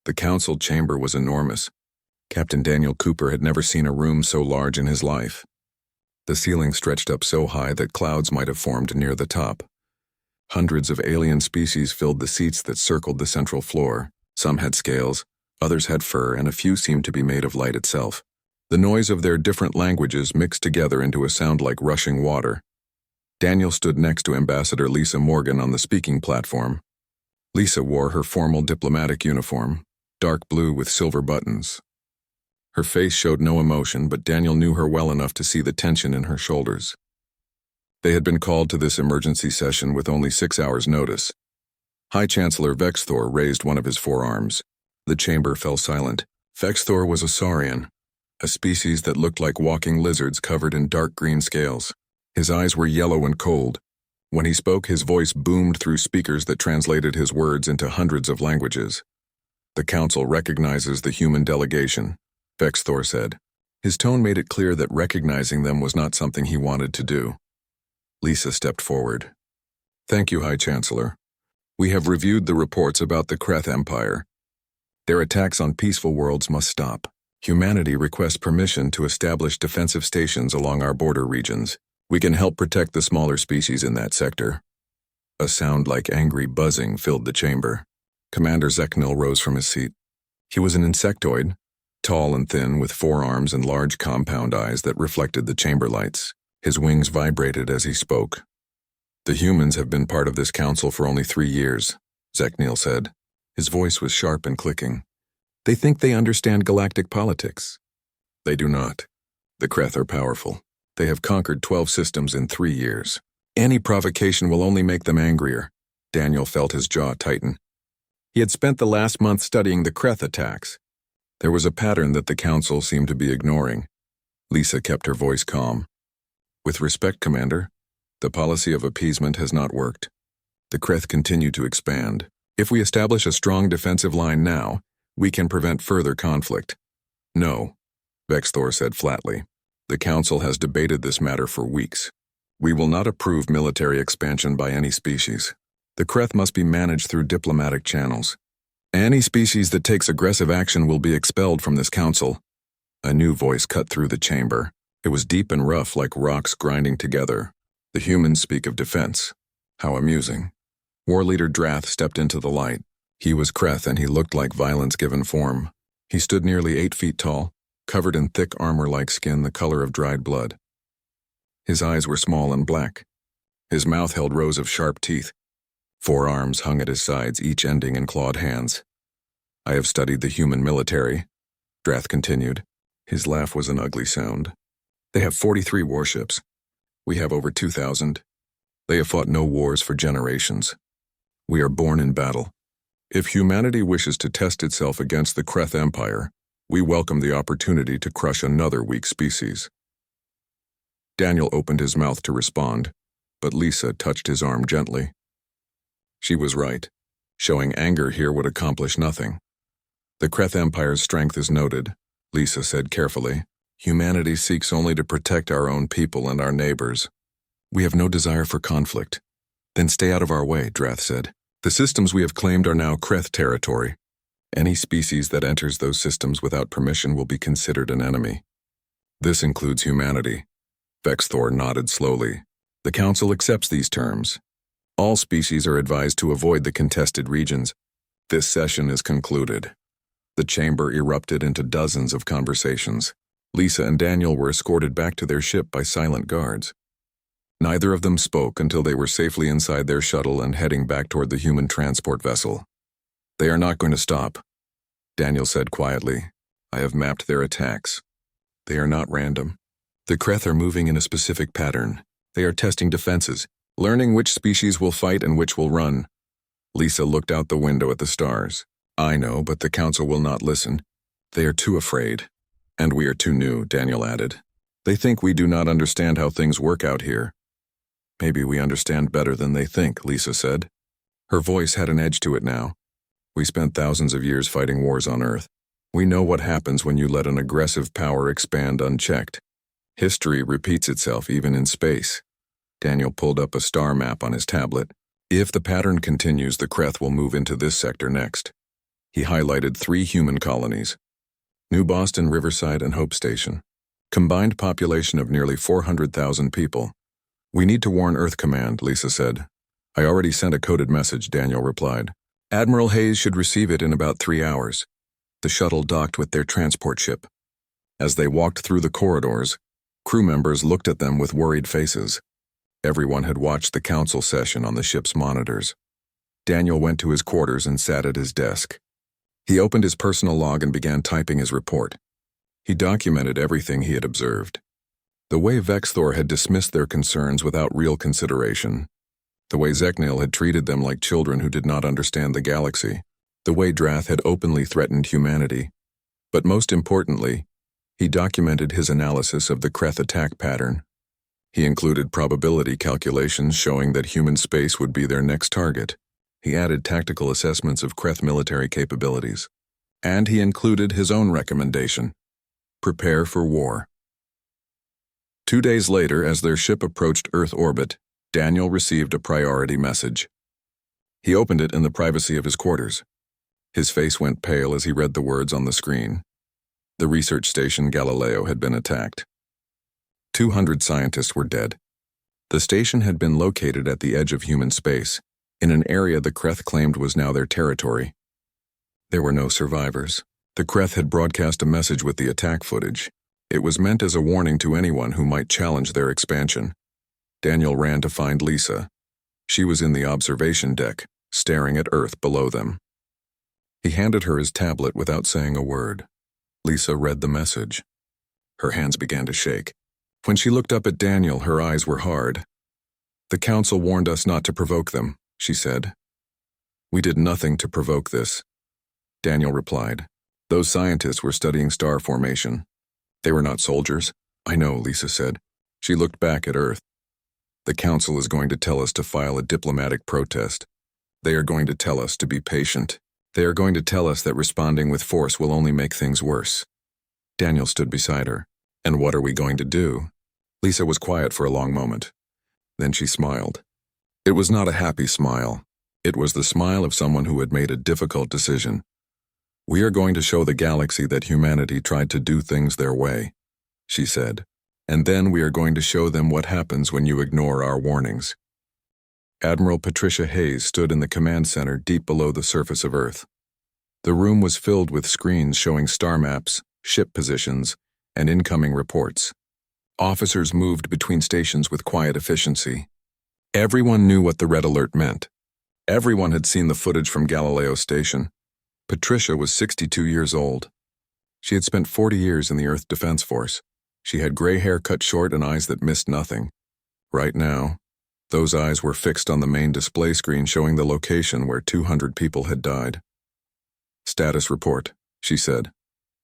The council chamber was enormous. Captain Daniel Cooper had never seen a room so large in his life. The ceiling stretched up so high that clouds might have formed near the top. Hundreds of alien species filled the seats that circled the central floor. Some had scales, others had fur, and a few seemed to be made of light itself. The noise of their different languages mixed together into a sound like rushing water. Daniel stood next to Ambassador Lisa Morgan on the speaking platform. Lisa wore her formal diplomatic uniform, dark blue with silver buttons. Her face showed no emotion, but Daniel knew her well enough to see the tension in her shoulders. They had been called to this emergency session with only 6 hours' notice. High Chancellor Vexthor raised one of his forearms. The chamber fell silent. Vexthor was a saurian, a species that looked like walking lizards covered in dark green scales. His eyes were yellow and cold. When he spoke, his voice boomed through speakers that translated his words into hundreds of languages. The council recognizes the human delegation, Vexthor said. His tone made it clear that recognizing them was not something he wanted to do. Lisa stepped forward. Thank you, High Chancellor. We have reviewed the reports about the Kreth Empire. Their attacks on peaceful worlds must stop. Humanity requests permission to establish defensive stations along our border regions. We can help protect the smaller species in that sector. A sound like angry buzzing filled the chamber. Commander Zeknil rose from his seat. He was an insectoid, tall and thin with 4 arms and large compound eyes that reflected the chamber lights. His wings vibrated as he spoke. The humans have been part of this council for only 3 years, Zeknil said. His voice was sharp and clicking. They think they understand galactic politics. They do not. The Kreth are powerful. They have conquered 12 systems in 3 years. Any provocation will only make them angrier. Daniel felt his jaw tighten. He had spent the last month studying the Kreth attacks. There was a pattern that the council seemed to be ignoring. Lisa kept her voice calm. With respect, Commander, the policy of appeasement has not worked. The Kreth continue to expand. If we establish a strong defensive line now, we can prevent further conflict. No, Vexthor said flatly. The Council has debated this matter for weeks. We will not approve military expansion by any species. The Kreth must be managed through diplomatic channels. Any species that takes aggressive action will be expelled from this council. A new voice cut through the chamber. It was deep and rough like rocks grinding together. The humans speak of defense. How amusing. War Leader Drath stepped into the light. He was Kreth and he looked like violence given form. He stood nearly 8 feet tall, covered in thick armor-like skin the color of dried blood. His eyes were small and black. His mouth held rows of sharp teeth. 4 arms hung at his sides, each ending in clawed hands. I have studied the human military, Drath continued. His laugh was an ugly sound. They have 43 warships. We have over 2,000. They have fought no wars for generations. We are born in battle. If humanity wishes to test itself against the Kreth Empire, we welcome the opportunity to crush another weak species. Daniel opened his mouth to respond, but Lisa touched his arm gently. She was right. Showing anger here would accomplish nothing. The Kreth Empire's strength is noted, Lisa said carefully. Humanity seeks only to protect our own people and our neighbors. We have no desire for conflict. Then stay out of our way, Drath said. The systems we have claimed are now Kreth territory. Any species that enters those systems without permission will be considered an enemy. This includes humanity. Vexthor nodded slowly. The Council accepts these terms. All species are advised to avoid the contested regions. This session is concluded. The chamber erupted into dozens of conversations. Lisa and Daniel were escorted back to their ship by silent guards. Neither of them spoke until they were safely inside their shuttle and heading back toward the human transport vessel. They are not going to stop, Daniel said quietly. I have mapped their attacks. They are not random. The Kreth are moving in a specific pattern. They are testing defenses, learning which species will fight and which will run. Lisa looked out the window at the stars. I know, but the Council will not listen. They are too afraid. And we are too new, Daniel added. They think we do not understand how things work out here. Maybe we understand better than they think, Lisa said. Her voice had an edge to it now. We spent thousands of years fighting wars on Earth. We know what happens when you let an aggressive power expand unchecked. History repeats itself even in space. Daniel pulled up a star map on his tablet. If the pattern continues, the Kreth will move into this sector next. He highlighted 3 human colonies: New Boston, Riverside, and Hope Station. Combined population of nearly 400,000 people. "We need to warn Earth Command," Lisa said. "I already sent a coded message," Daniel replied. "Admiral Hayes should receive it in about 3 hours." The shuttle docked with their transport ship. As they walked through the corridors, crew members looked at them with worried faces. Everyone had watched the council session on the ship's monitors. Daniel went to his quarters and sat at his desk. He opened his personal log and began typing his report. He documented everything he had observed. The way Vexthor had dismissed their concerns without real consideration. The way Zeknil had treated them like children who did not understand the galaxy. The way Drath had openly threatened humanity. But most importantly, he documented his analysis of the Kreth attack pattern. He included probability calculations showing that human space would be their next target. He added tactical assessments of Kreth military capabilities. And he included his own recommendation: prepare for war. 2 days later, as their ship approached Earth orbit, Daniel received a priority message. He opened it in the privacy of his quarters. His face went pale as he read the words on the screen. The research station Galileo had been attacked. 200 scientists were dead. The station had been located at the edge of human space, in an area the Kreth claimed was now their territory. There were no survivors. The Kreth had broadcast a message with the attack footage. It was meant as a warning to anyone who might challenge their expansion. Daniel ran to find Lisa. She was in the observation deck, staring at Earth below them. He handed her his tablet without saying a word. Lisa read the message. Her hands began to shake. When she looked up at Daniel, her eyes were hard. "The council warned us not to provoke them," she said. "We did nothing to provoke this," Daniel replied. "Those scientists were studying star formation. They were not soldiers." "I know," Lisa said. She looked back at Earth. "The council is going to tell us to file a diplomatic protest. They are going to tell us to be patient. They are going to tell us that responding with force will only make things worse." Daniel stood beside her. "And what are we going to do?" Lisa was quiet for a long moment. Then she smiled. It was not a happy smile. It was the smile of someone who had made a difficult decision. "We are going to show the galaxy that humanity tried to do things their way," she said. "And then we are going to show them what happens when you ignore our warnings." Admiral Patricia Hayes stood in the command center deep below the surface of Earth. The room was filled with screens showing star maps, ship positions, and incoming reports. Officers moved between stations with quiet efficiency. Everyone knew what the red alert meant. Everyone had seen the footage from Galileo Station. Patricia was 62 years old. She had spent 40 years in the Earth Defense Force. She had gray hair cut short and eyes that missed nothing. Right now, those eyes were fixed on the main display screen showing the location where 200 people had died. "Status report," she said.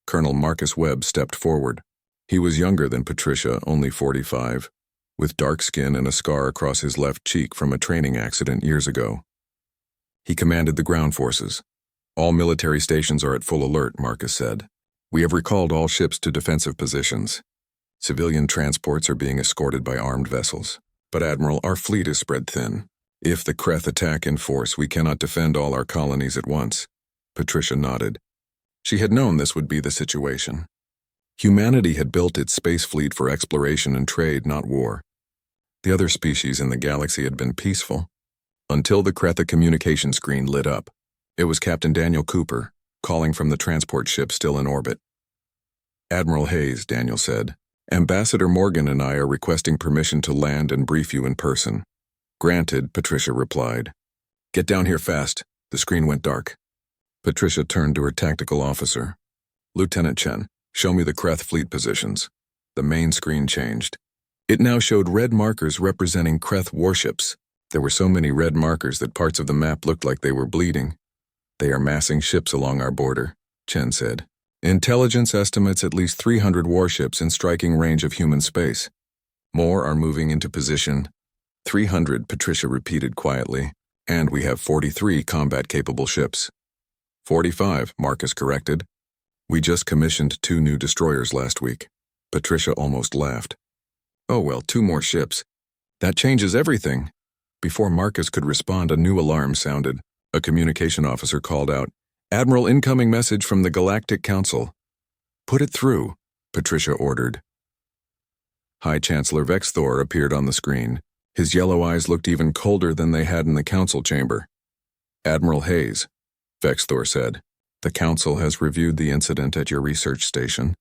Colonel Marcus Webb stepped forward. He was younger than Patricia, only 45, with dark skin and a scar across his left cheek from a training accident years ago. He commanded the ground forces. "All military stations are at full alert," Marcus said. "We have recalled all ships to defensive positions. Civilian transports are being escorted by armed vessels. But Admiral, our fleet is spread thin. If the Kreth attack in force, we cannot defend all our colonies at once." Patricia nodded. She had known this would be the situation. Humanity had built its space fleet for exploration and trade, not war. The other species in the galaxy had been peaceful, until the Kreth communication screen lit up. It was Captain Daniel Cooper, calling from the transport ship still in orbit. "Admiral Hayes," Daniel said, "Ambassador Morgan and I are requesting permission to land and brief you in person." "Granted," Patricia replied. "Get down here fast." The screen went dark. Patricia turned to her tactical officer. "Lieutenant Chen, show me the Kreth fleet positions." The main screen changed. It now showed red markers representing Kreth warships. There were so many red markers that parts of the map looked like they were bleeding. "They are massing ships along our border," Chen said. "Intelligence estimates at least 300 warships in striking range of human space. More are moving into position." 300, Patricia repeated quietly. "And we have 43 combat-capable ships." 45, Marcus corrected. "We just commissioned 2 new destroyers last week." Patricia almost laughed. "Oh well, 2 more ships. That changes everything." Before Marcus could respond, a new alarm sounded. A communication officer called out, Admiral, incoming message from the Galactic Council. Put it through, Patricia ordered. High Chancellor Vexthor appeared on the screen. His yellow eyes looked even colder than they had in the council chamber. Admiral Hayes, Vexthor said, the council has reviewed the incident at your research station.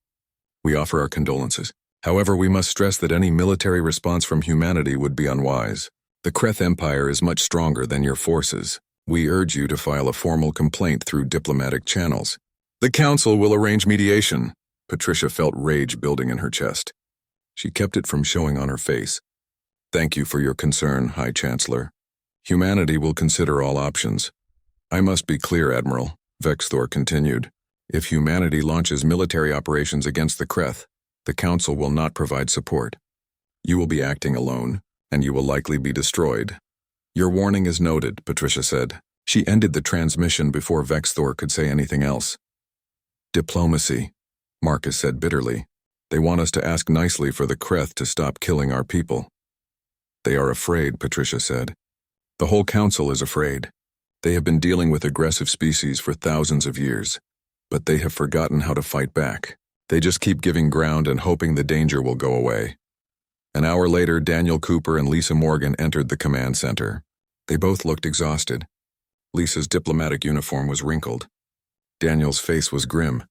We offer our condolences. However, we must stress that any military response from humanity would be unwise. The Kreth Empire is much stronger than your forces. We urge you to file a formal complaint through diplomatic channels. The council will arrange mediation. Patricia felt rage building in her chest. She kept it from showing on her face. Thank you for your concern, High Chancellor. Humanity will consider all options. I must be clear, Admiral, Vexthor continued. If humanity launches military operations against the Kreth, the Council will not provide support. You will be acting alone, and you will likely be destroyed. Your warning is noted, Patricia said. She ended the transmission before Vexthor could say anything else. Diplomacy, Marcus said bitterly. They want us to ask nicely for the Kreth to stop killing our people. They are afraid, Patricia said. The whole Council is afraid. They have been dealing with aggressive species for thousands of years, but they have forgotten how to fight back. They just keep giving ground and hoping the danger will go away. An hour later, Daniel Cooper and Lisa Morgan entered the command center. They both looked exhausted. Lisa's diplomatic uniform was wrinkled. Daniel's face was grim.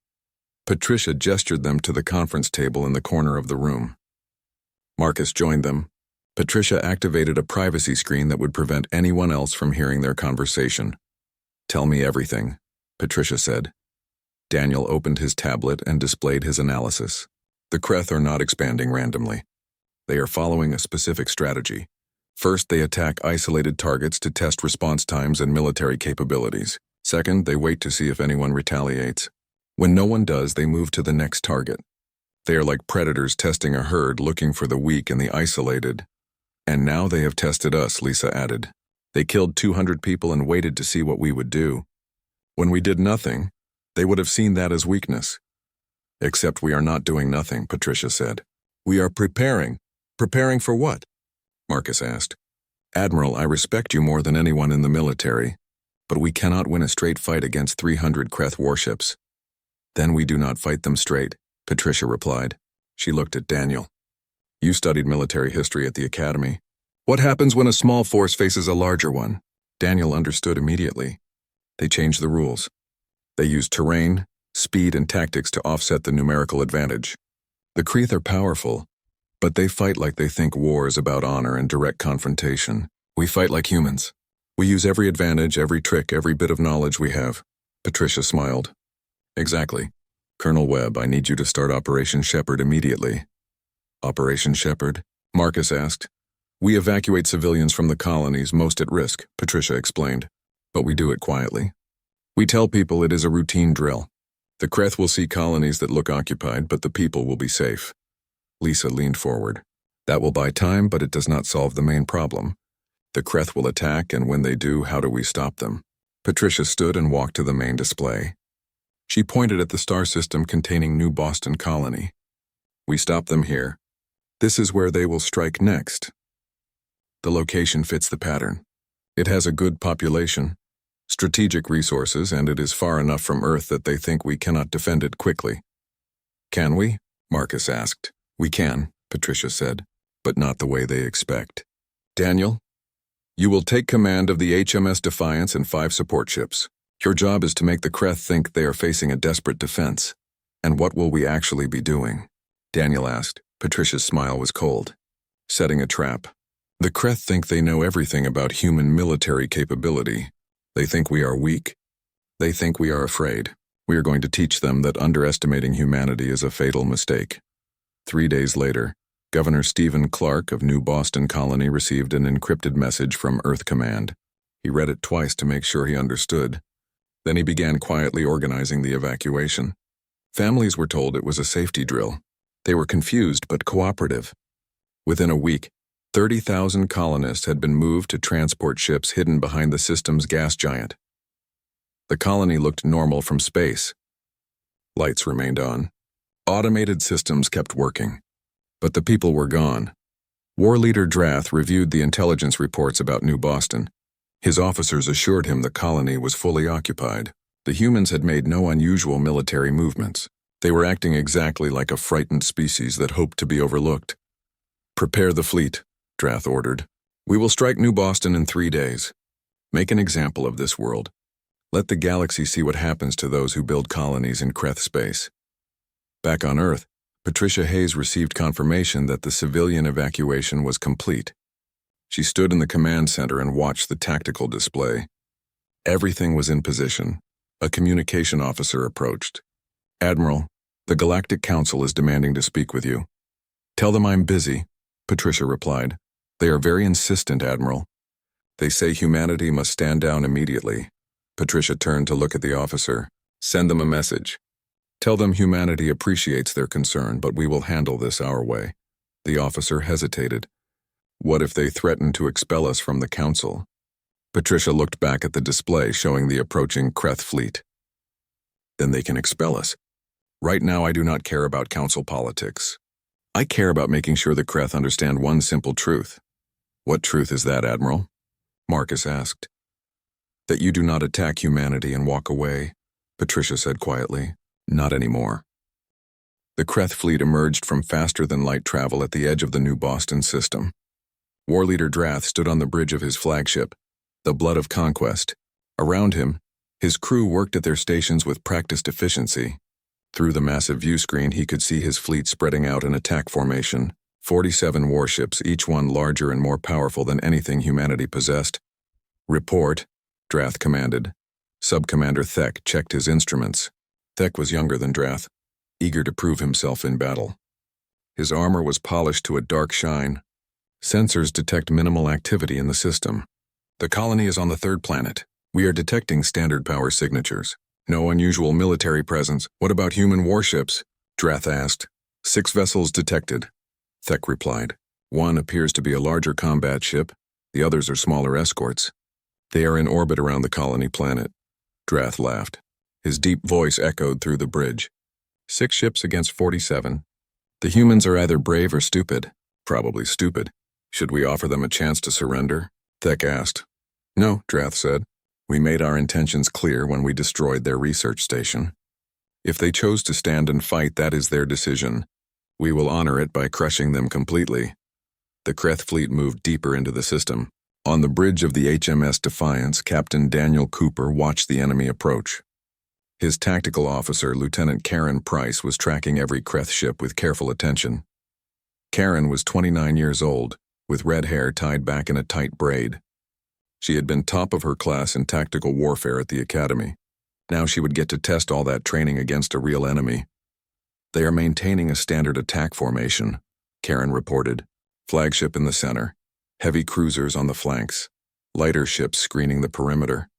Patricia gestured them to the conference table in the corner of the room. Marcus joined them. Patricia activated a privacy screen that would prevent anyone else from hearing their conversation. Tell me everything, Patricia said. Daniel opened his tablet and displayed his analysis. The Kreth are not expanding randomly. They are following a specific strategy. First, they attack isolated targets to test response times and military capabilities. Second, they wait to see if anyone retaliates. When no one does, they move to the next target. They are like predators testing a herd, looking for the weak and the isolated. And now they have tested us, Lisa added. They killed 200 people and waited to see what we would do. When we did nothing, they would have seen that as weakness. Except we are not doing nothing, Patricia said. We are preparing. Preparing for what? Marcus asked. Admiral, I respect you more than anyone in the military, but we cannot win a straight fight against 300 Kreth warships. Then we do not fight them straight, Patricia replied. She looked at Daniel. You studied military history at the academy. What happens when a small force faces a larger one? Daniel understood immediately. They changed the rules. They used terrain, speed, and tactics to offset the numerical advantage. The Kreth are powerful, but they fight like they think war is about honor and direct confrontation. We fight like humans. We use every advantage, every trick, every bit of knowledge we have. Patricia smiled. Exactly. Colonel Webb, I need you to start Operation Shepherd immediately. Operation Shepherd? Marcus asked. We evacuate civilians from the colonies most at risk, Patricia explained. But we do it quietly. We tell people it is a routine drill. The Kreth will see colonies that look occupied, but the people will be safe. Lisa leaned forward. That will buy time, but it does not solve the main problem. The Kreth will attack, and when they do, how do we stop them? Patricia stood and walked to the main display. She pointed at the star system containing New Boston Colony. We stop them here. This is where they will strike next. The location fits the pattern. It has a good population, strategic resources, and it is far enough from Earth that they think we cannot defend it quickly. Can we? Marcus asked. We can, Patricia said, but not the way they expect. Daniel, you will take command of the HMS Defiance and 5 support ships. Your job is to make the Kreth think they are facing a desperate defense. And what will we actually be doing? Daniel asked. Patricia's smile was cold. Setting a trap. The Kreth think they know everything about human military capability. They think we are weak. They think we are afraid. We are going to teach them that underestimating humanity is a fatal mistake. 3 days later, Governor Stephen Clark of New Boston Colony received an encrypted message from Earth Command. He read it twice to make sure he understood. Then he began quietly organizing the evacuation. Families were told it was a safety drill. They were confused but cooperative. Within a week, 30,000 colonists had been moved to transport ships hidden behind the system's gas giant. The colony looked normal from space. Lights remained on. Automated systems kept working. But the people were gone. War Leader Drath reviewed the intelligence reports about New Boston. His officers assured him the colony was fully occupied. The humans had made no unusual military movements. They were acting exactly like a frightened species that hoped to be overlooked. "Prepare the fleet," Drath ordered. "We will strike New Boston in 3 days. Make an example of this world. Let the galaxy see what happens to those who build colonies in Kreth space." Back on Earth, Patricia Hayes received confirmation that the civilian evacuation was complete. She stood in the command center and watched the tactical display. Everything was in position. A communication officer approached. "Admiral, the Galactic Council is demanding to speak with you." "Tell them I'm busy," Patricia replied. "They are very insistent, Admiral. They say humanity must stand down immediately." Patricia turned to look at the officer. "Send them a message. Tell them humanity appreciates their concern, but we will handle this our way." The officer hesitated. "What if they threaten to expel us from the Council?" Patricia looked back at the display showing the approaching Kreth fleet. "Then they can expel us. Right now I do not care about Council politics. I care about making sure the Kreth understand one simple truth." "What truth is that, Admiral?" Marcus asked. "That you do not attack humanity and walk away," Patricia said quietly. "Not anymore." The Kreth fleet emerged from faster-than-light travel at the edge of the New Boston system. War Leader Drath stood on the bridge of his flagship, the Blood of Conquest. Around him, his crew worked at their stations with practiced efficiency. Through the massive view screen, he could see his fleet spreading out in attack formation, 47 warships, each one larger and more powerful than anything humanity possessed. "Report," Drath commanded. Sub-Commander Thek checked his instruments. Thek was younger than Drath, eager to prove himself in battle. His armor was polished to a dark shine. Sensors detect minimal activity in the system. "The colony is on the 3rd planet. We are detecting standard power signatures. No unusual military presence. What about human warships?" Drath asked. 6 vessels detected," Thek replied. "One appears to be a larger combat ship. The others are smaller escorts. They are in orbit around the colony planet." Drath laughed. His deep voice echoed through the bridge. 6 ships against 47. The humans are either brave or stupid. Probably stupid. Should we offer them a chance to surrender? Thek asked. "No," Drath said. "We made our intentions clear when we destroyed their research station. If they chose to stand and fight, that is their decision. We will honor it by crushing them completely." The Kreth fleet moved deeper into the system. On the bridge of the HMS Defiance, Captain Daniel Cooper watched the enemy approach. His tactical officer, Lieutenant Karen Price, was tracking every Kreth ship with careful attention. Karen was 29 years old, with red hair tied back in a tight braid. She had been top of her class in tactical warfare at the academy. Now she would get to test all that training against a real enemy. "They are maintaining a standard attack formation," Karen reported. "Flagship in the center, heavy cruisers on the flanks, lighter ships screening the perimeter."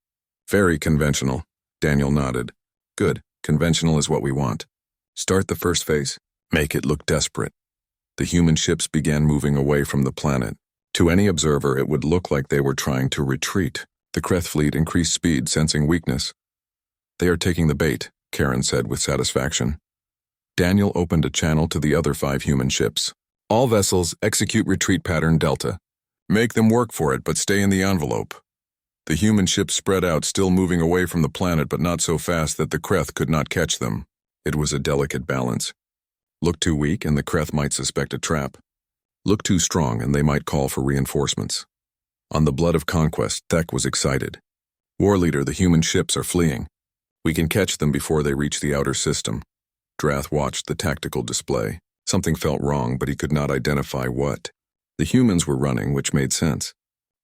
"Very conventional," Daniel nodded. "Good, conventional is what we want. Start the first phase. Make it look desperate." The human ships began moving away from the planet. To any observer, it would look like they were trying to retreat. The Kreth fleet increased speed, sensing weakness. "They are taking the bait," Karen said with satisfaction. Daniel opened a channel to the other 5 human ships. "All vessels, execute retreat pattern Delta. Make them work for it, but stay in the envelope." The human ships spread out, still moving away from the planet, but not so fast that the Kreth could not catch them. It was a delicate balance. Look too weak, and the Kreth might suspect a trap. Look too strong, and they might call for reinforcements. On the Blood of Conquest, Thek was excited. "War Leader, the human ships are fleeing. We can catch them before they reach the outer system." Drath watched the tactical display. Something felt wrong, but he could not identify what. The humans were running, which made sense.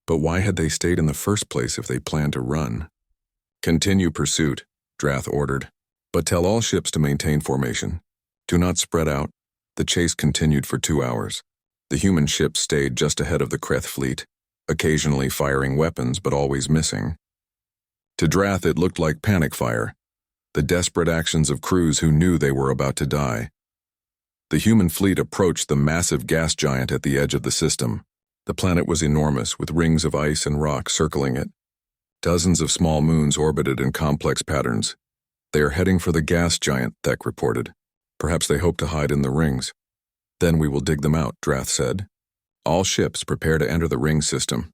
But why had they stayed in the first place if they planned to run? "Continue pursuit," Drath ordered. "But tell all ships to maintain formation. Do not spread out." The chase continued for 2 hours. The human ships stayed just ahead of the Kreth fleet, occasionally firing weapons but always missing. To Drath, it looked like panic fire, the desperate actions of crews who knew they were about to die. The human fleet approached the massive gas giant at the edge of the system. The planet was enormous, with rings of ice and rock circling it. Dozens of small moons orbited in complex patterns. "They are heading for the gas giant," Thek reported. "Perhaps they hope to hide in the rings." "Then we will dig them out," Drath said. "All ships prepare to enter the ring system."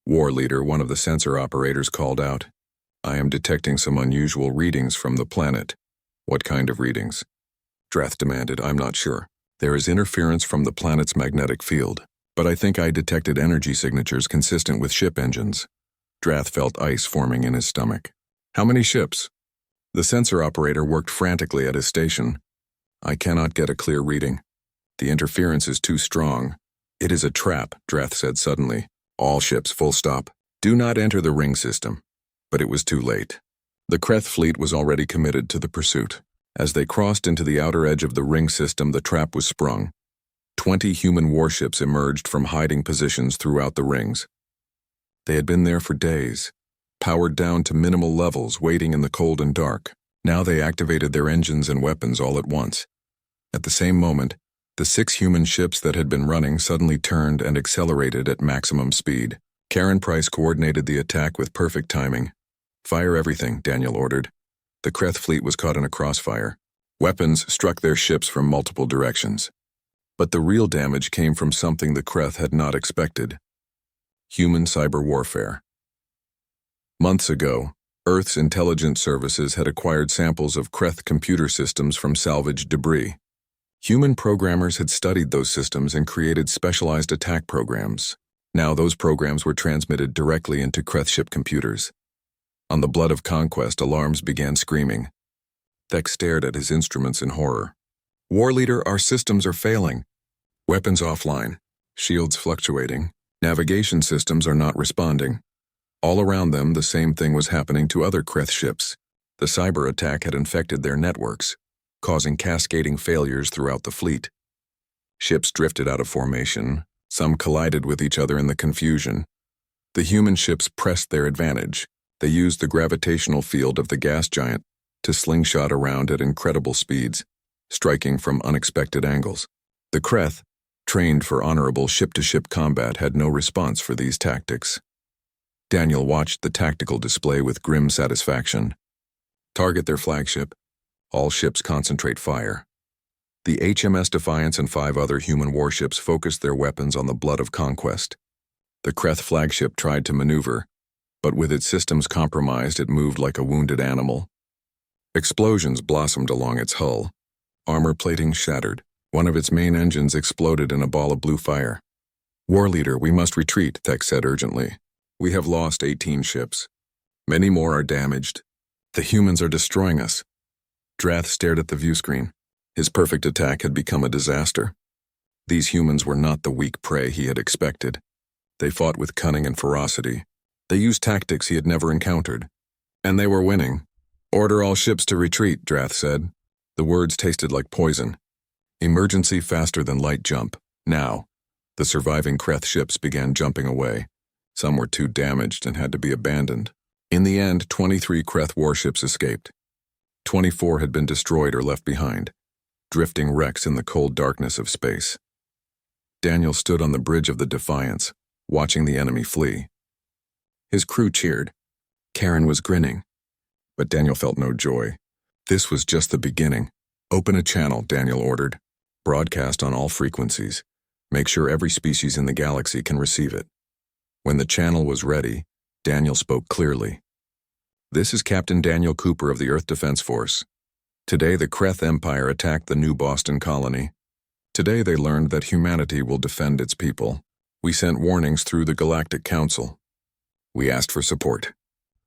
War Leader, one of the sensor operators, called out. I am detecting some unusual readings from the planet. What kind of readings? Drath demanded. I'm not sure. There is interference from the planet's magnetic field, but I think I detected energy signatures consistent with ship engines. Drath felt ice forming in his stomach. How many ships? The sensor operator worked frantically at his station. I cannot get a clear reading. The interference is too strong. It is a trap, Drath said suddenly. All ships, full stop. Do not enter the ring system. But it was too late. The Kreth fleet was already committed to the pursuit. As they crossed into the outer edge of the ring system, the trap was sprung. 20 human warships emerged from hiding positions throughout the rings. They had been there for days, powered down to minimal levels, waiting in the cold and dark. Now they activated their engines and weapons all at once. At the same moment, the 6 human ships that had been running suddenly turned and accelerated at maximum speed. Karen Price coordinated the attack with perfect timing. Fire everything, Daniel ordered. The Kreth fleet was caught in a crossfire. Weapons struck their ships from multiple directions. But the real damage came from something the Kreth had not expected. Human cyber warfare. Months ago, Earth's intelligence services had acquired samples of Kreth computer systems from salvaged debris. Human programmers had studied those systems and created specialized attack programs. Now those programs were transmitted directly into Kreth ship computers. On the blood of conquest, alarms began screaming. Thek stared at his instruments in horror. War leader, our systems are failing. Weapons offline. Shields fluctuating. Navigation systems are not responding. All around them, the same thing was happening to other Kreth ships. The cyber attack had infected their networks, causing cascading failures throughout the fleet. Ships drifted out of formation. Some collided with each other in the confusion. The human ships pressed their advantage. They used the gravitational field of the gas giant to slingshot around at incredible speeds, striking from unexpected angles. The Kreth, trained for honorable ship-to-ship combat, had no response for these tactics. Daniel watched the tactical display with grim satisfaction. Target their flagship. All ships concentrate fire. The HMS Defiance and 5 other human warships focused their weapons on the blood of conquest. The Kreth flagship tried to maneuver, but with its systems compromised, it moved like a wounded animal. Explosions blossomed along its hull. Armor plating shattered. One of its main engines exploded in a ball of blue fire. War leader, we must retreat, Thek said urgently. We have lost 18 ships. Many more are damaged. The humans are destroying us. Drath stared at the view screen. His perfect attack had become a disaster. These humans were not the weak prey he had expected. They fought with cunning and ferocity. They used tactics he had never encountered. And they were winning. Order all ships to retreat, Drath said. The words tasted like poison. Emergency faster than light jump. Now. The surviving Kreth ships began jumping away. Some were too damaged and had to be abandoned. In the end, 23 Kreth warships escaped. 24 had been destroyed or left behind, drifting wrecks in the cold darkness of space. Daniel stood on the bridge of the Defiance, watching the enemy flee. His crew cheered. Karen was grinning. But Daniel felt no joy. This was just the beginning. Open a channel, Daniel ordered. Broadcast on all frequencies. Make sure every species in the galaxy can receive it. When the channel was ready, Daniel spoke clearly. This is Captain Daniel Cooper of the Earth Defense Force. Today the Kreth Empire attacked the New Boston colony. Today they learned that humanity will defend its people. We sent warnings through the Galactic Council. We asked for support.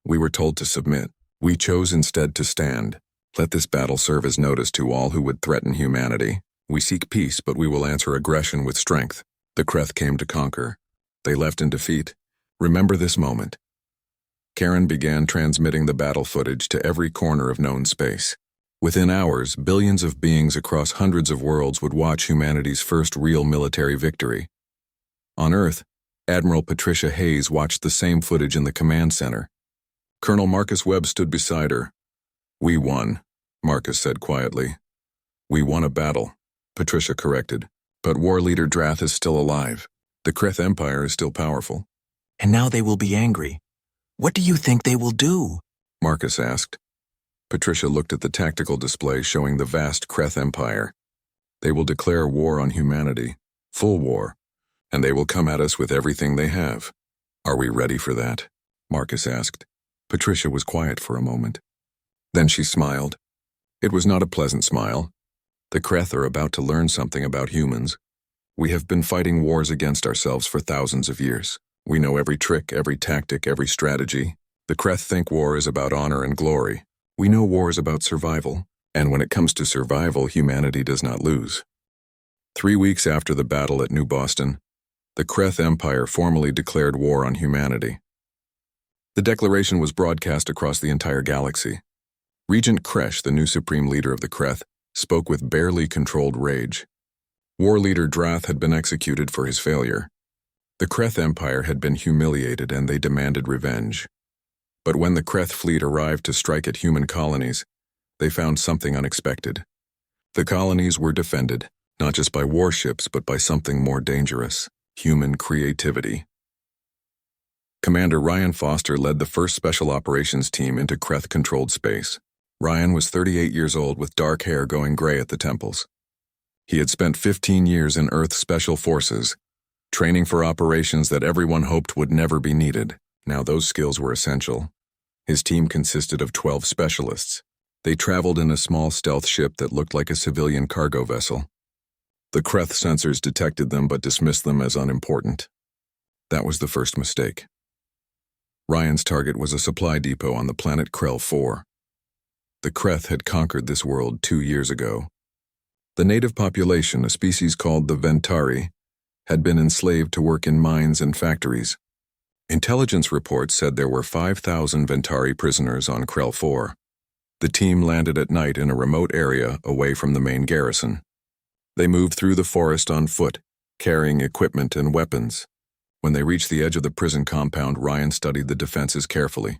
We were told to submit. We chose instead to stand. Let this battle serve as notice to all who would threaten humanity. We seek peace, but we will answer aggression with strength. The Kreth came to conquer. They left in defeat. Remember this moment. Karen began transmitting the battle footage to every corner of known space. Within hours, billions of beings across hundreds of worlds would watch humanity's first real military victory. On Earth, Admiral Patricia Hayes watched the same footage in the command center. Colonel Marcus Webb stood beside her. We won, Marcus said quietly. We won a battle, Patricia corrected. But war leader Drath is still alive. The Kreth Empire is still powerful. And now they will be angry. What do you think they will do? Marcus asked. Patricia looked at the tactical display showing the vast Kreth Empire. They will declare war on humanity, full war, and they will come at us with everything they have. Are we ready for that? Marcus asked. Patricia was quiet for a moment. Then she smiled. It was not a pleasant smile. The Kreth are about to learn something about humans. We have been fighting wars against ourselves for thousands of years. We know every trick, every tactic, every strategy. The Kreth think war is about honor and glory. We know war is about survival, and when it comes to survival, humanity does not lose. 3 weeks after the battle at New Boston, the Kreth Empire formally declared war on humanity. The declaration was broadcast across the entire galaxy. Regent Kresh, the new supreme leader of the Kreth, spoke with barely controlled rage. War leader Drath had been executed for his failure. The Kreth Empire had been humiliated and they demanded revenge. But when the Kreth fleet arrived to strike at human colonies, they found something unexpected. The colonies were defended, not just by warships, but by something more dangerous: human creativity. Commander Ryan Foster led the first Special Operations team into Kreth-controlled space. Ryan was 38 years old with dark hair going gray at the temples. He had spent 15 years in Earth Special Forces, training for operations that everyone hoped would never be needed. Now those skills were essential. His team consisted of 12 specialists. They traveled in a small stealth ship that looked like a civilian cargo vessel. The Kreth sensors detected them but dismissed them as unimportant. That was the first mistake. Ryan's target was a supply depot on the planet Krell 4. The Kreth had conquered this world 2 years ago. The native population, a species called the Ventari, had been enslaved to work in mines and factories. Intelligence reports said there were 5,000 Ventari prisoners on Krell 4. The team landed at night in a remote area away from the main garrison. They moved through the forest on foot, carrying equipment and weapons. When they reached the edge of the prison compound, Ryan studied the defenses carefully.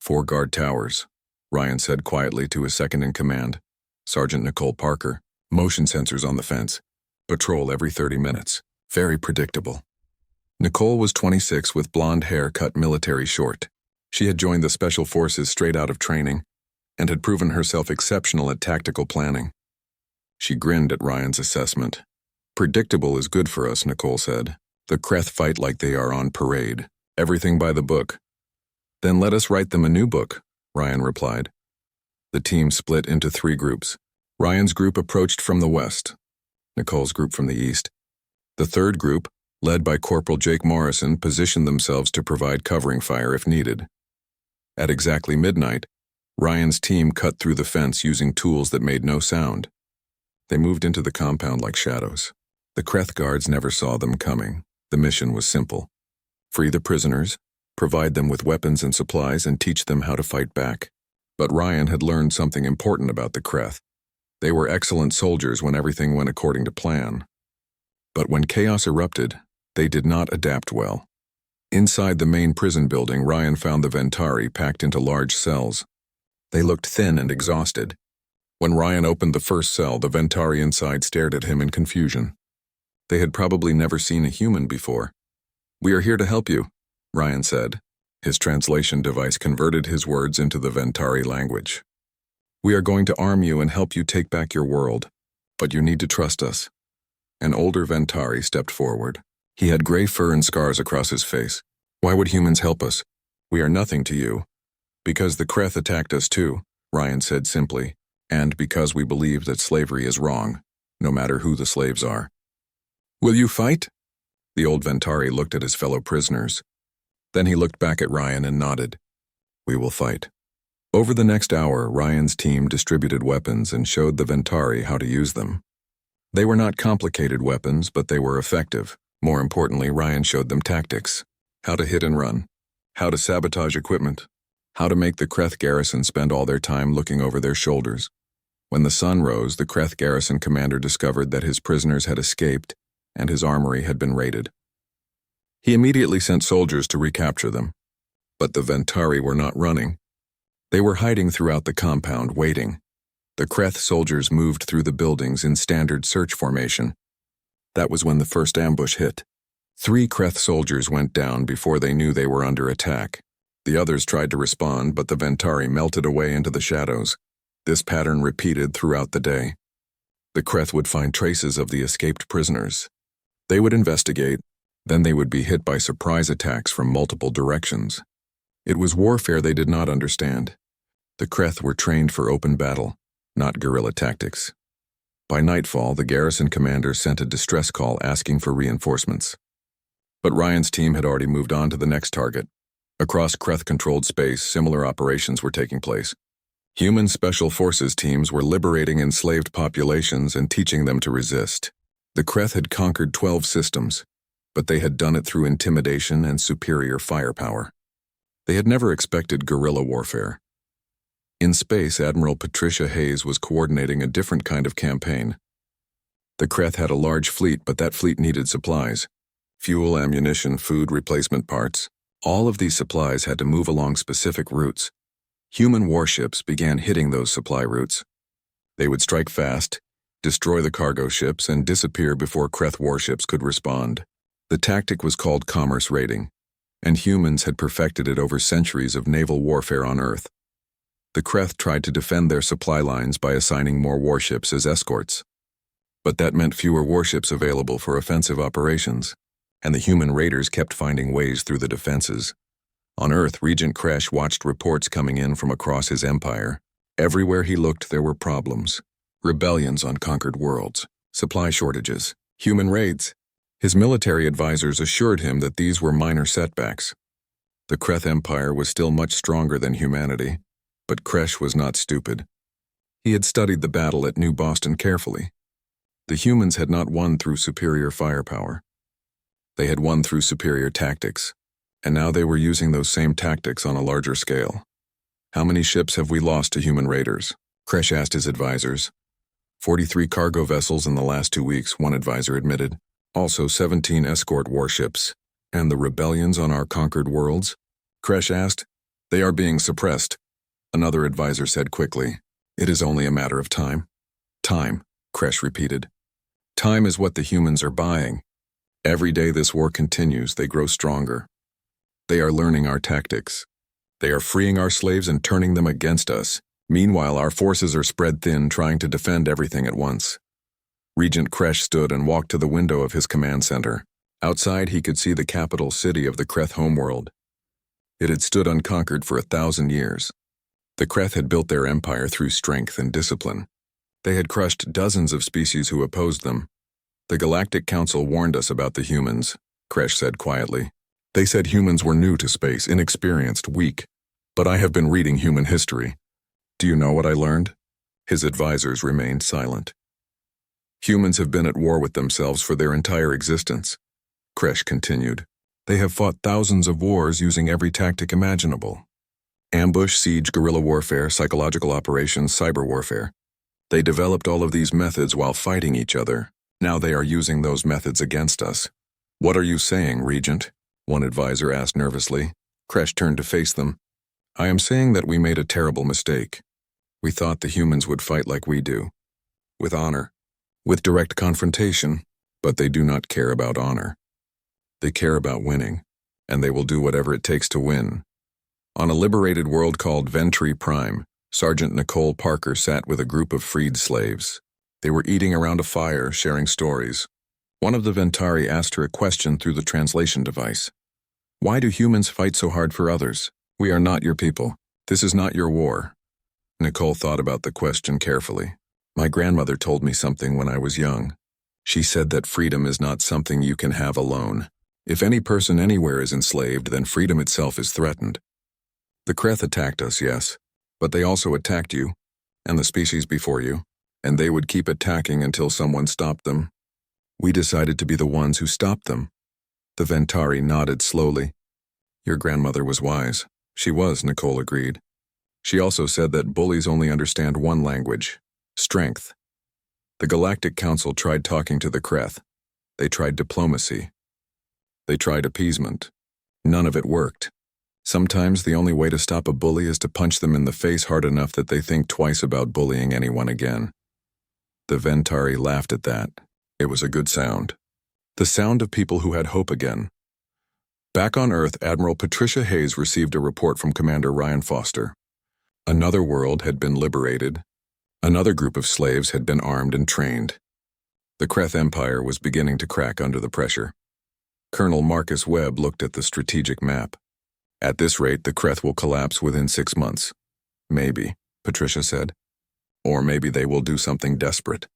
4 guard towers, Ryan said quietly to his second-in-command, Sergeant Nicole Parker. Motion sensors on the fence. Patrol every 30 minutes. Very predictable. Nicole was 26 with blonde hair cut military short. She had joined the Special Forces straight out of training and had proven herself exceptional at tactical planning. She grinned at Ryan's assessment. Predictable is good for us, Nicole said. The Kreth fight like they are on parade. Everything by the book. Then let us write them a new book, Ryan replied. The team split into 3 groups. Ryan's group approached from the west, Nicole's group from the east. The third group, led by Corporal Jake Morrison, positioned themselves to provide covering fire if needed. At exactly midnight, Ryan's team cut through the fence using tools that made no sound. They moved into the compound like shadows. The Kreth guards never saw them coming. The mission was simple: free the prisoners, provide them with weapons and supplies, and teach them how to fight back. But Ryan had learned something important about the Kreth. They were excellent soldiers when everything went according to plan. But when chaos erupted, they did not adapt well. Inside the main prison building, Ryan found the Ventari packed into large cells. They looked thin and exhausted. When Ryan opened the first cell, the Ventari inside stared at him in confusion. They had probably never seen a human before. "We are here to help you," Ryan said. His translation device converted his words into the Ventari language. "We are going to arm you and help you take back your world, but you need to trust us." An older Ventari stepped forward. He had gray fur and scars across his face. "Why would humans help us? We are nothing to you." "Because the Kreth attacked us too," Ryan said simply, "and because we believe that slavery is wrong, no matter who the slaves are." "Will you fight?" The old Ventari looked at his fellow prisoners. Then he looked back at Ryan and nodded. "We will fight." Over the next hour, Ryan's team distributed weapons and showed the Ventari how to use them. They were not complicated weapons, but they were effective. More importantly, Ryan showed them tactics: how to hit and run, how to sabotage equipment, how to make the Kreth garrison spend all their time looking over their shoulders. When the sun rose, the Kreth garrison commander discovered that his prisoners had escaped and his armory had been raided. He immediately sent soldiers to recapture them. But the Ventari were not running. They were hiding throughout the compound, waiting. The Kreth soldiers moved through the buildings in standard search formation. That was when the first ambush hit. 3 Kreth soldiers went down before they knew they were under attack. The others tried to respond, but the Ventari melted away into the shadows. This pattern repeated throughout the day. The Kreth would find traces of the escaped prisoners. They would investigate, then they would be hit by surprise attacks from multiple directions. It was warfare they did not understand. The Kreth were trained for open battle, not guerrilla tactics. By nightfall, the garrison commander sent a distress call asking for reinforcements. But Ryan's team had already moved on to the next target. Across Kreth-controlled space, similar operations were taking place. Human special forces teams were liberating enslaved populations and teaching them to resist. The Kreth had conquered 12 systems, but they had done it through intimidation and superior firepower. They had never expected guerrilla warfare. In space, Admiral Patricia Hayes was coordinating a different kind of campaign. The Kreth had a large fleet, but that fleet needed supplies. Fuel, ammunition, food, replacement parts. All of these supplies had to move along specific routes. Human warships began hitting those supply routes. They would strike fast, destroy the cargo ships, and disappear before Kreth warships could respond. The tactic was called commerce raiding, and humans had perfected it over centuries of naval warfare on Earth. The Kreth tried to defend their supply lines by assigning more warships as escorts. But that meant fewer warships available for offensive operations, and the human raiders kept finding ways through the defenses. On Earth, Regent Kresh watched reports coming in from across his empire. Everywhere he looked, there were problems. Rebellions on conquered worlds, supply shortages, human raids. His military advisors assured him that these were minor setbacks. The Kreth Empire was still much stronger than humanity, but Kresh was not stupid. He had studied the battle at New Boston carefully. The humans had not won through superior firepower. They had won through superior tactics, and now they were using those same tactics on a larger scale. How many ships have we lost to human raiders? Kresh asked his advisors. 43 cargo vessels in the last 2 weeks, one advisor admitted. Also 17 escort warships. And the rebellions on our conquered worlds? Kresh asked. They are being suppressed. Another advisor said quickly. It is only a matter of time. Time, Kresh repeated. Time is what the humans are buying. Every day this war continues, they grow stronger. They are learning our tactics. They are freeing our slaves and turning them against us. Meanwhile, our forces are spread thin, trying to defend everything at once. Regent Kresh stood and walked to the window of his command center. Outside, he could see the capital city of the Kreth homeworld. It had stood unconquered for 1,000 years. The Kreth had built their empire through strength and discipline. They had crushed dozens of species who opposed them. The Galactic Council warned us about the humans, Kresh said quietly. They said humans were new to space, inexperienced, weak. But I have been reading human history. Do you know what I learned? His advisors remained silent. Humans have been at war with themselves for their entire existence, Kresh continued. They have fought thousands of wars using every tactic imaginable. Ambush, siege, guerrilla warfare, psychological operations, cyber warfare. They developed all of these methods while fighting each other. Now they are using those methods against us. What are you saying, Regent? One advisor asked nervously. Kresh turned to face them. I am saying that we made a terrible mistake. We thought the humans would fight like we do. With honor. With direct confrontation. But they do not care about honor. They care about winning. And they will do whatever it takes to win. On a liberated world called Venturi Prime, Sergeant Nicole Parker sat with a group of freed slaves. They were eating around a fire, sharing stories. One of the Ventari asked her a question through the translation device. Why do humans fight so hard for others? We are not your people. This is not your war. Nicole thought about the question carefully. My grandmother told me something when I was young. She said that freedom is not something you can have alone. If any person anywhere is enslaved, then freedom itself is threatened. The Kreth attacked us, yes, but they also attacked you, and the species before you, and they would keep attacking until someone stopped them. We decided to be the ones who stopped them. The Ventari nodded slowly. Your grandmother was wise. She was, Nicole agreed. She also said that bullies only understand one language, strength. The Galactic Council tried talking to the Kreth. They tried diplomacy. They tried appeasement. None of it worked. Sometimes the only way to stop a bully is to punch them in the face hard enough that they think twice about bullying anyone again. The Ventari laughed at that. It was a good sound. The sound of people who had hope again. Back on Earth, Admiral Patricia Hayes received a report from Commander Ryan Foster. Another world had been liberated. Another group of slaves had been armed and trained. The Kreth Empire was beginning to crack under the pressure. Colonel Marcus Webb looked at the strategic map. At this rate, the Kreth will collapse within 6 months. Maybe, Patricia said. Or maybe they will do something desperate.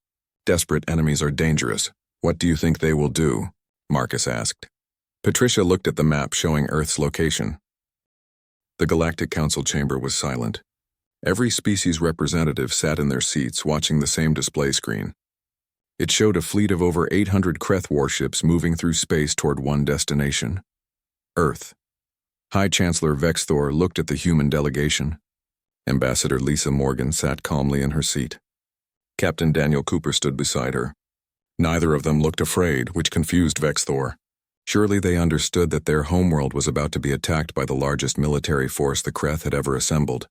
Desperate enemies are dangerous. What do you think they will do? Marcus asked. Patricia looked at the map showing Earth's location. The Galactic Council chamber was silent. Every species representative sat in their seats watching the same display screen. It showed a fleet of over 800 Kreth warships moving through space toward one destination: Earth. High Chancellor Vexthor looked at the human delegation. Ambassador Lisa Morgan sat calmly in her seat. Captain Daniel Cooper stood beside her. Neither of them looked afraid, which confused Vexthor. Surely they understood that their homeworld was about to be attacked by the largest military force the Kreth had ever assembled.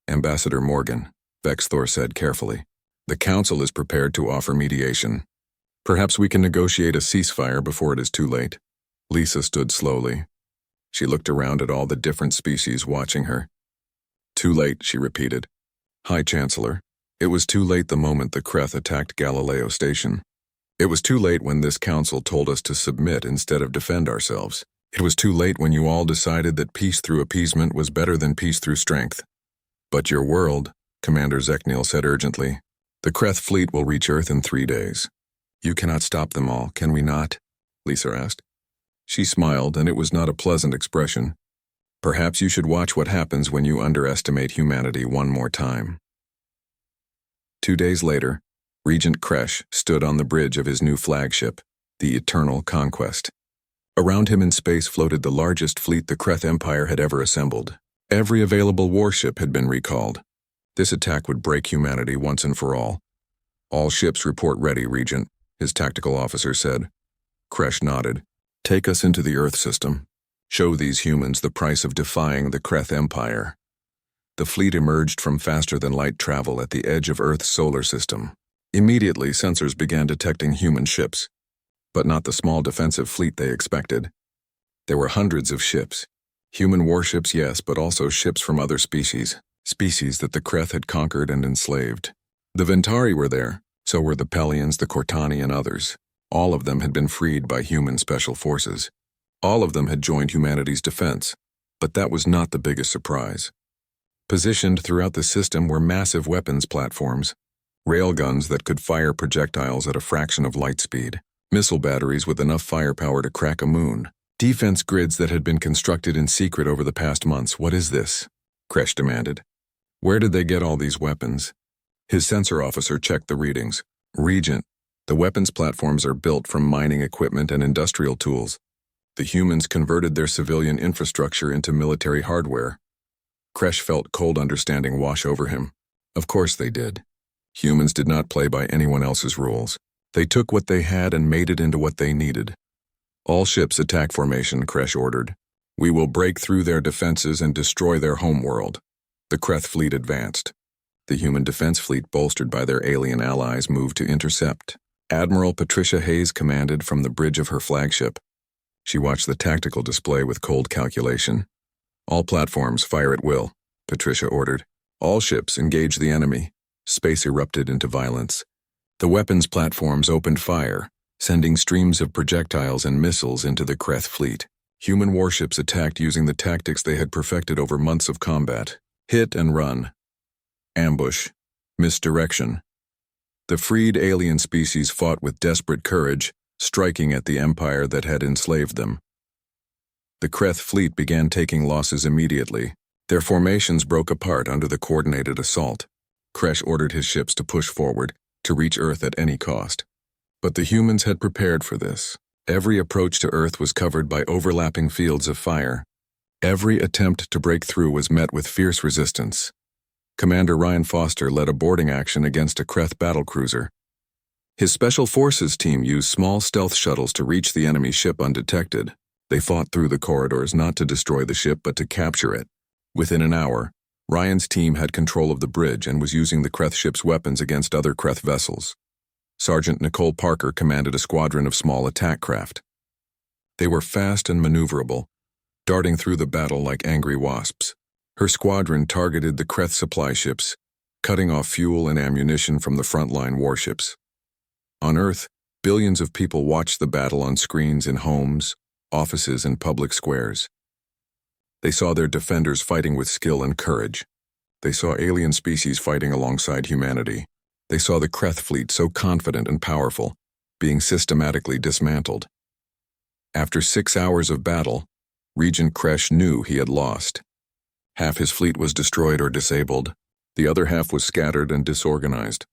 Ambassador Morgan, Vexthor said carefully, the Council is prepared to offer mediation. Perhaps we can negotiate a ceasefire before it is too late. Lisa stood slowly. She looked around at all the different species watching her. Too late, she repeated. High Chancellor, it was too late the moment the Kreth attacked Galileo Station. It was too late when this council told us to submit instead of defend ourselves. It was too late when you all decided that peace through appeasement was better than peace through strength. But your world, Commander Zekniel said urgently, the Kreth fleet will reach Earth in 3 days. You cannot stop them all, can we not? Lisa asked. She smiled, and it was not a pleasant expression. Perhaps you should watch what happens when you underestimate humanity one more time. 2 days later, Regent Kresh stood on the bridge of his new flagship, the Eternal Conquest. Around him in space floated the largest fleet the Kreth Empire had ever assembled. Every available warship had been recalled. This attack would break humanity once and for all. All ships report ready, Regent, his tactical officer said. Kresh nodded. Take us into the Earth system. Show these humans the price of defying the Kreth Empire. The fleet emerged from faster-than-light travel at the edge of Earth's solar system. Immediately, sensors began detecting human ships, but not the small defensive fleet they expected. There were hundreds of ships. Human warships, yes, but also ships from other species that the Kreth had conquered and enslaved. The Ventari were there, so were the Pelians, the Cortani, and others. All of them had been freed by human special forces. All of them had joined humanity's defense, but that was not the biggest surprise. Positioned throughout the system were massive weapons platforms, railguns that could fire projectiles at a fraction of light speed, missile batteries with enough firepower to crack a moon, defense grids that had been constructed in secret over the past months. What is this? Kresh demanded. Where did they get all these weapons? His sensor officer checked the readings. Regent, the weapons platforms are built from mining equipment and industrial tools. The humans converted their civilian infrastructure into military hardware. Kresh felt cold understanding wash over him. Of course they did. Humans did not play by anyone else's rules. They took what they had and made it into what they needed. All ships attack formation, Kresh ordered. We will break through their defenses and destroy their homeworld. The Kreth fleet advanced. The human defense fleet, bolstered by their alien allies, moved to intercept. Admiral Patricia Hayes commanded from the bridge of her flagship. She watched the tactical display with cold calculation. All platforms fire at will, Patricia ordered. All ships engage the enemy. Space erupted into violence. The weapons platforms opened fire, sending streams of projectiles and missiles into the Kreth fleet. Human warships attacked using the tactics they had perfected over months of combat. Hit and run. Ambush. Misdirection. The freed alien species fought with desperate courage, striking at the empire that had enslaved them. The Kreth fleet began taking losses immediately. Their formations broke apart under the coordinated assault. Kresh ordered his ships to push forward, to reach Earth at any cost. But the humans had prepared for this. Every approach to Earth was covered by overlapping fields of fire. Every attempt to break through was met with fierce resistance. Commander Ryan Foster led a boarding action against a Kreth battlecruiser. His Special Forces team used small stealth shuttles to reach the enemy ship undetected. They fought through the corridors not to destroy the ship but to capture it. Within an hour, Ryan's team had control of the bridge and was using the Kreth ship's weapons against other Kreth vessels. Sergeant Nicole Parker commanded a squadron of small attack craft. They were fast and maneuverable, darting through the battle like angry wasps. Her squadron targeted the Kreth supply ships, cutting off fuel and ammunition from the frontline warships. On Earth, billions of people watched the battle on screens in homes, offices, and public squares. They saw their defenders fighting with skill and courage. They saw alien species fighting alongside humanity. They saw the Kreth fleet so confident and powerful, being systematically dismantled. After 6 hours of battle, Regent Kresh knew he had lost. Half his fleet was destroyed or disabled. The other half was scattered and disorganized.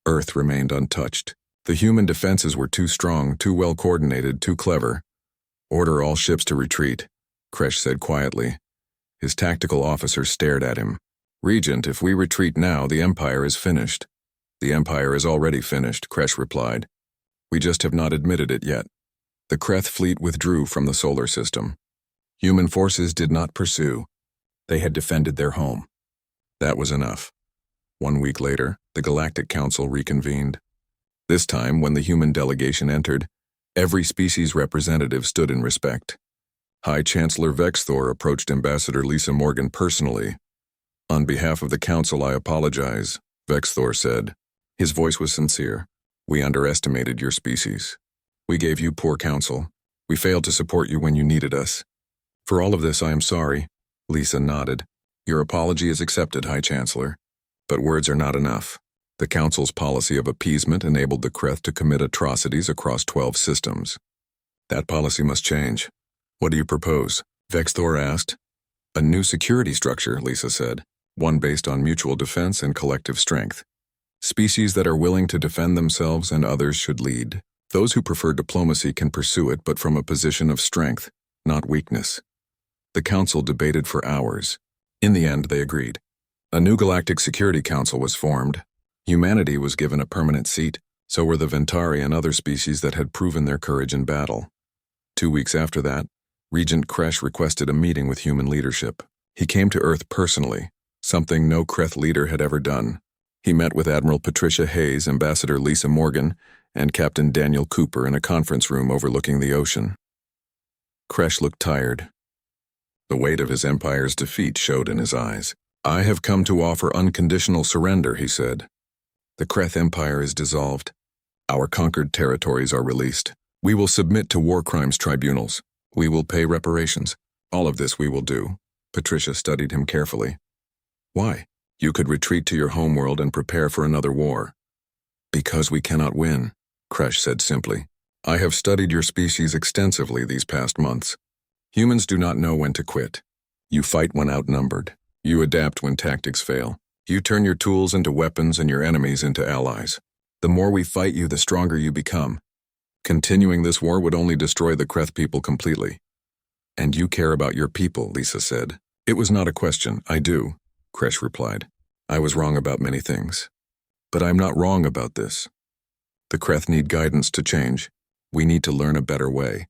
Earth remained untouched. The human defenses were too strong, too well coordinated, too clever. "Order all ships to retreat," Kresh said quietly. His tactical officer stared at him. "Regent, if we retreat now, the Empire is finished." "The Empire is already finished," Kresh replied. "We just have not admitted it yet." The Kreth fleet withdrew from the solar system. Human forces did not pursue. They had defended their home. That was enough. 1 week later, the Galactic Council reconvened. This time, when the human delegation entered, every species representative stood in respect. High Chancellor Vexthor approached Ambassador Lisa Morgan personally. "On behalf of the Council, I apologize," Vexthor said. His voice was sincere. "We underestimated your species. We gave you poor counsel. We failed to support you when you needed us. For all of this, I am sorry." Lisa nodded. "Your apology is accepted, High Chancellor. But words are not enough." The Council's policy of appeasement enabled the Kreth to commit atrocities across 12 systems. "That policy must change." "What do you propose?" Vexthor asked. "A new security structure," Lisa said. "One based on mutual defense and collective strength. Species that are willing to defend themselves and others should lead. Those who prefer diplomacy can pursue it, but from a position of strength, not weakness." The Council debated for hours. In the end, they agreed. A new Galactic Security Council was formed. Humanity was given a permanent seat, so were the Ventari and other species that had proven their courage in battle. 2 weeks after that, Regent Kresh requested a meeting with human leadership. He came to Earth personally, something no Kreth leader had ever done. He met with Admiral Patricia Hayes, Ambassador Lisa Morgan, and Captain Daniel Cooper in a conference room overlooking the ocean. Kresh looked tired. The weight of his empire's defeat showed in his eyes. "I have come to offer unconditional surrender," he said. "The Kreth Empire is dissolved. Our conquered territories are released. We will submit to war crimes tribunals. We will pay reparations. All of this we will do." Patricia studied him carefully. "Why? You could retreat to your homeworld and prepare for another war." "Because we cannot win," Kresh said simply. "I have studied your species extensively these past months. Humans do not know when to quit. You fight when outnumbered. You adapt when tactics fail. You turn your tools into weapons and your enemies into allies. The more we fight you, the stronger you become. Continuing this war would only destroy the Kreth people completely." "And you care about your people," Lisa said. "It was not a question. I do," Kresh replied. "I was wrong about many things. But I'm not wrong about this. The Kreth need guidance to change. We need to learn a better way.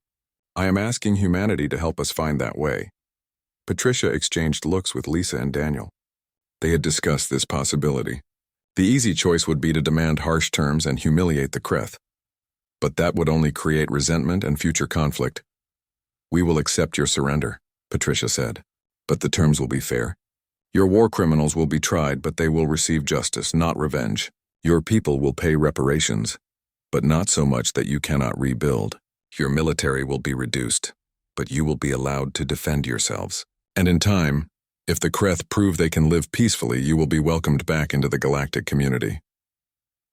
I am asking humanity to help us find that way." Patricia exchanged looks with Lisa and Daniel. They had discussed this possibility. The easy choice would be to demand harsh terms and humiliate the Kreth. But that would only create resentment and future conflict. "We will accept your surrender," Patricia said. "But the terms will be fair. Your war criminals will be tried, but they will receive justice, not revenge. Your people will pay reparations, but not so much that you cannot rebuild. Your military will be reduced, but you will be allowed to defend yourselves. And in time, if the Kreth prove they can live peacefully, you will be welcomed back into the galactic community."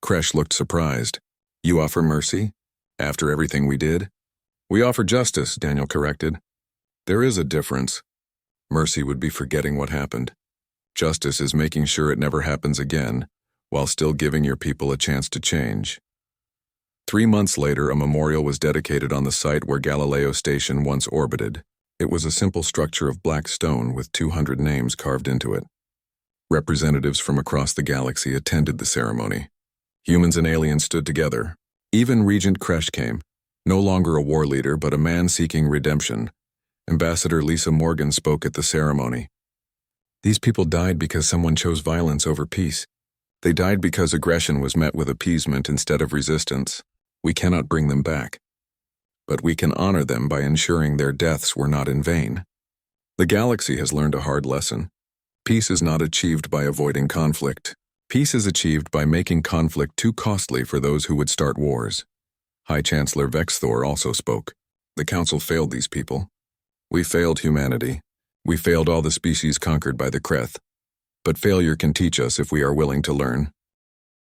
Kresh looked surprised. "You offer mercy? After everything we did?" "We offer justice," Daniel corrected. "There is a difference. Mercy would be forgetting what happened. Justice is making sure it never happens again, while still giving your people a chance to change." 3 months later, a memorial was dedicated on the site where Galileo Station once orbited. It was a simple structure of black stone with 200 names carved into it. Representatives from across the galaxy attended the ceremony. Humans and aliens stood together. Even Regent Kresh came, no longer a war leader but a man seeking redemption. Ambassador Lisa Morgan spoke at the ceremony. "These people died because someone chose violence over peace. They died because aggression was met with appeasement instead of resistance. We cannot bring them back. But we can honor them by ensuring their deaths were not in vain. The galaxy has learned a hard lesson. Peace is not achieved by avoiding conflict. Peace is achieved by making conflict too costly for those who would start wars." High Chancellor Vexthor also spoke. "The Council failed these people. We failed humanity. We failed all the species conquered by the Kreth, but failure can teach us if we are willing to learn.